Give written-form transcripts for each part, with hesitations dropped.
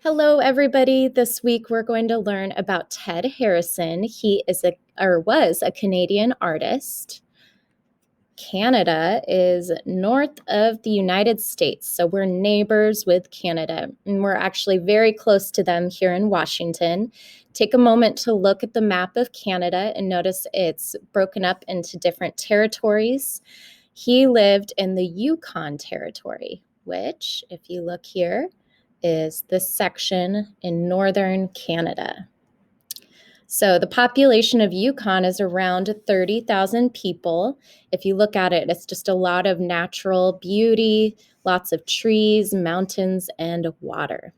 Hello, everybody. This week we're going to learn about Ted Harrison. He is was a Canadian artist. Canada is north of the United States, so we're neighbors with Canada, and we're actually very close to them here in Washington. Take a moment to look at the map of Canada and notice it's broken up into different territories. He lived in the Yukon Territory, which, if you look here, is this section in northern Canada. So the population of Yukon is around 30,000 people. If you look at it, it's just a lot of natural beauty, lots of trees, mountains, and water.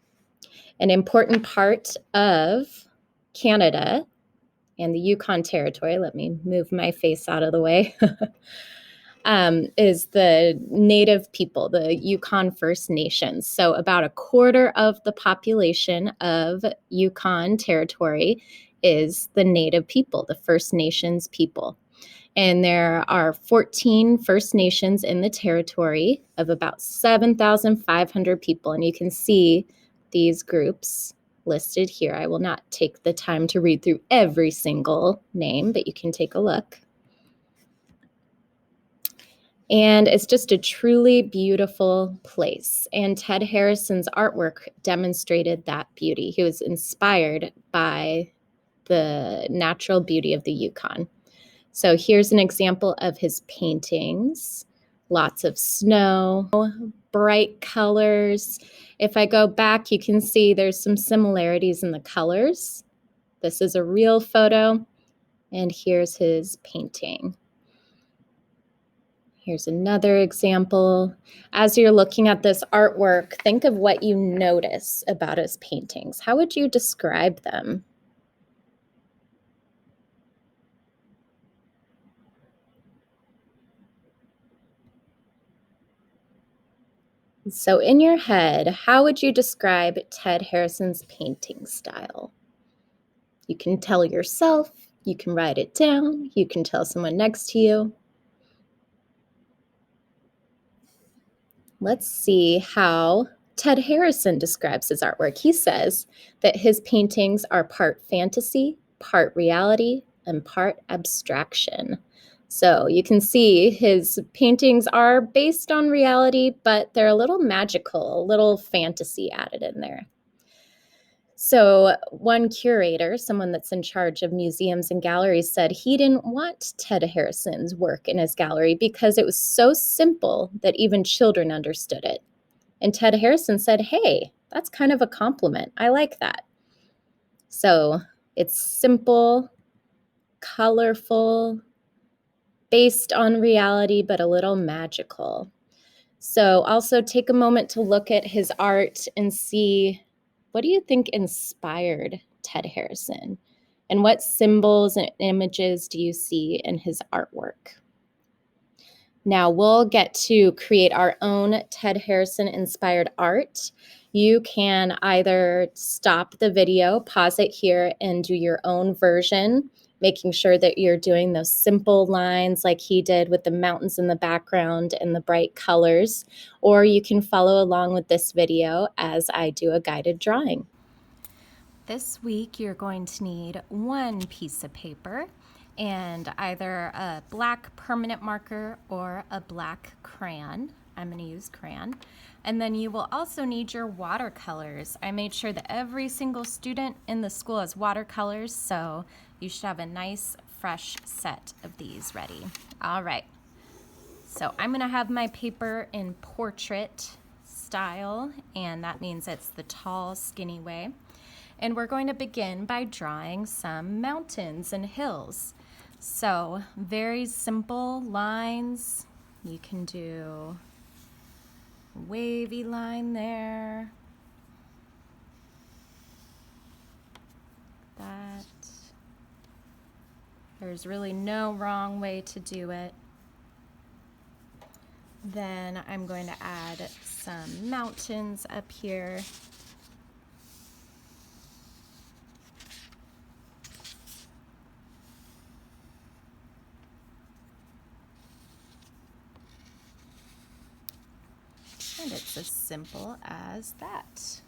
An important part of Canada and the Yukon Territory, let me move my face out of the way, is the Native people, the Yukon First Nations. So about a quarter of the population of Yukon Territory is the Native people, the First Nations people. And there are 14 First Nations in the territory of about 7,500 people. And you can see these groups listed here. I will not take the time to read through every single name, but you can take a look. And it's just a truly beautiful place. And Ted Harrison's artwork demonstrated that beauty. He was inspired by the natural beauty of the Yukon. So here's an example of his paintings. Lots of snow, bright colors. If I go back, you can see there's some similarities in the colors. This is a real photo, and here's his painting. Here's another example. As you're looking at this artwork, think of what you notice about his paintings. How would you describe them? So in your head, how would you describe Ted Harrison's painting style? You can tell yourself, you can write it down, you can tell someone next to you. Let's see how Ted Harrison describes his artwork. He says that his paintings are part fantasy, part reality, and part abstraction. So you can see his paintings are based on reality, but they're a little magical, a little fantasy added in there. So one curator, someone that's in charge of museums and galleries, said he didn't want Ted Harrison's work in his gallery because it was so simple that even children understood it. And Ted Harrison said, hey, that's kind of a compliment. I like that. So it's simple, colorful, based on reality, but a little magical. So also take a moment to look at his art and see, what do you think inspired Ted Harrison? And what symbols and images do you see in his artwork? Now we'll get to create our own Ted Harrison inspired art. You can either stop the video, pause it here, and do your own version, making sure that you're doing those simple lines like he did with the mountains in the background and the bright colors, or you can follow along with this video as I do a guided drawing. This week, you're going to need one piece of paper and either a black permanent marker or a black crayon. I'm going to use crayon. And then you will also need your watercolors. I made sure that every single student in the school has watercolors, so you should have a nice fresh set of these ready. All right. So I'm going to have my paper in portrait style, and that means it's the tall, skinny way. And we're going to begin by drawing some mountains and hills. So very simple lines. You can do a wavy line there. That. There's really no wrong way to do it. Then I'm going to add some mountains up here. And it's as simple as that.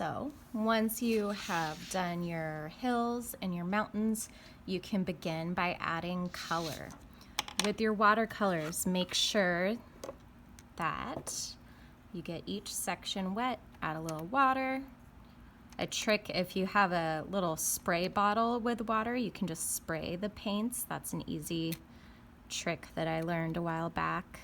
So once you have done your hills and your mountains, you can begin by adding color. With your watercolors, make sure that you get each section wet, add a little water. A trick, if you have a little spray bottle with water, you can just spray the paints. That's an easy trick that I learned a while back.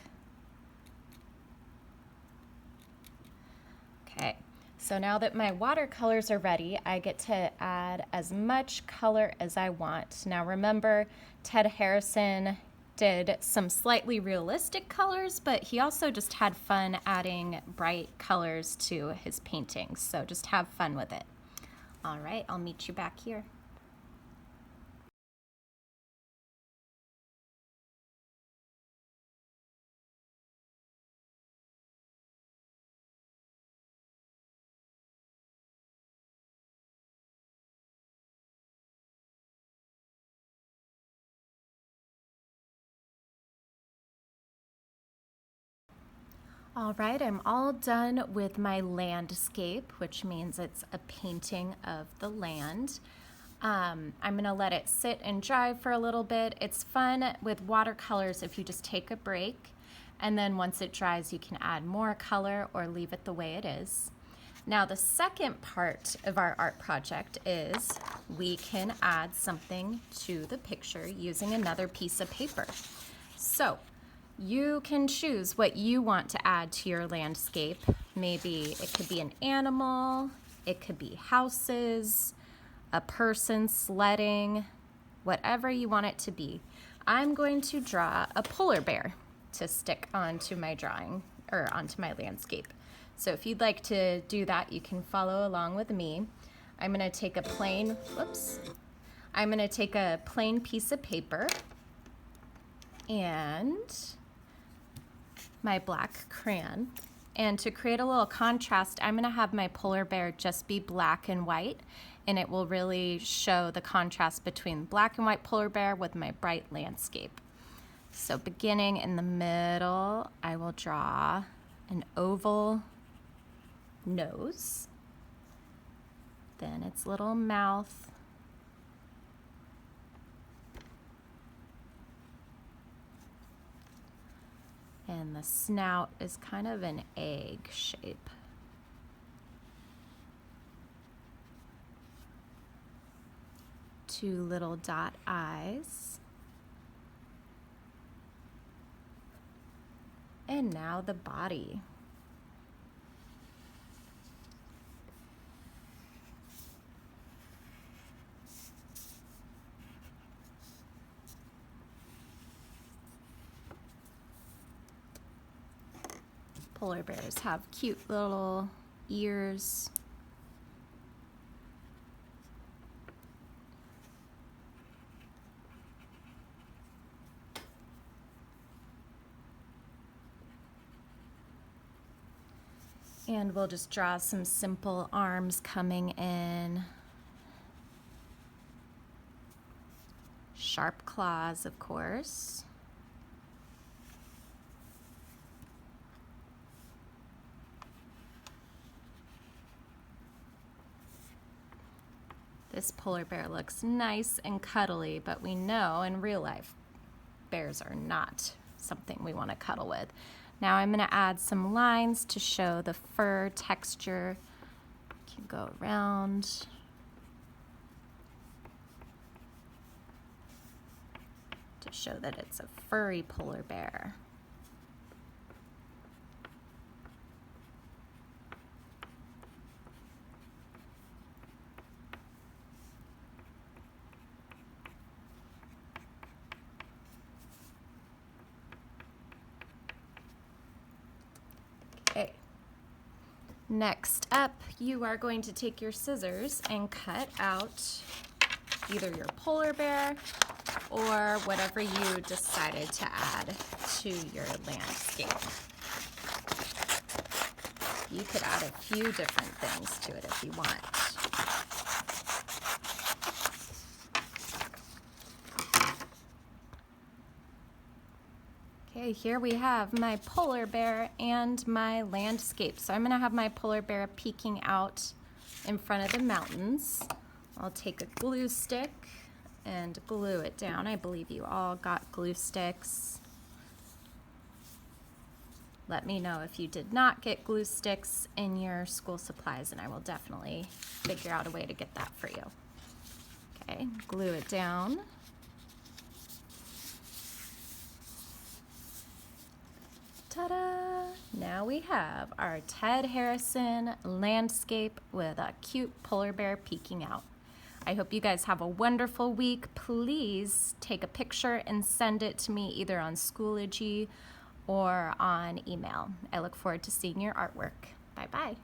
Okay, so now that my watercolors are ready, I get to add as much color as I want. Now remember, Ted Harrison did some slightly realistic colors, but he also just had fun adding bright colors to his paintings. So just have fun with it. All right, I'll meet you back here. All right, I'm all done with my landscape, which means it's a painting of the land. I'm gonna let it sit and dry for a little bit. It's fun with watercolors if you just take a break, and then once it dries, you can add more color or leave it the way it is. Now, the second part of our art project is we can add something to the picture using another piece of paper. So, you can choose what you want to add to your landscape. Maybe it could be an animal, it could be houses, a person sledding, whatever you want it to be. I'm going to draw a polar bear to stick onto my drawing or onto my landscape. So if you'd like to do that, you can follow along with me. I'm going to take a plain, I'm going to take a plain piece of paper and my black crayon, and to create a little contrast, I'm going to have my polar bear just be black and white, and it will really show the contrast between black and white polar bear with my bright landscape. So beginning in the middle, I will draw an oval nose, then its little mouth, and the snout is kind of an egg shape. Two little dot eyes. And now the body. Polar bears have cute little ears. And we'll just draw some simple arms coming in. Sharp claws, of course. This polar bear looks nice and cuddly, but we know in real life, bears are not something we want to cuddle with. Now I'm going to add some lines to show the fur texture. You can go around. To show that it's a furry polar bear. Okay. Next up, you are going to take your scissors and cut out either your polar bear or whatever you decided to add to your landscape. You could add a few different things to it if you want. Okay, here we have my polar bear and my landscape. So I'm going to have my polar bear peeking out in front of the mountains. I'll take a glue stick and glue it down. I believe you all got glue sticks. Let me know if you did not get glue sticks in your school supplies, and I will definitely figure out a way to get that for you. Okay, glue it down. Ta-da! Now we have our Ted Harrison landscape with a cute polar bear peeking out. I hope you guys have a wonderful week. Please take a picture and send it to me either on Schoology or on email. I look forward to seeing your artwork. Bye-bye.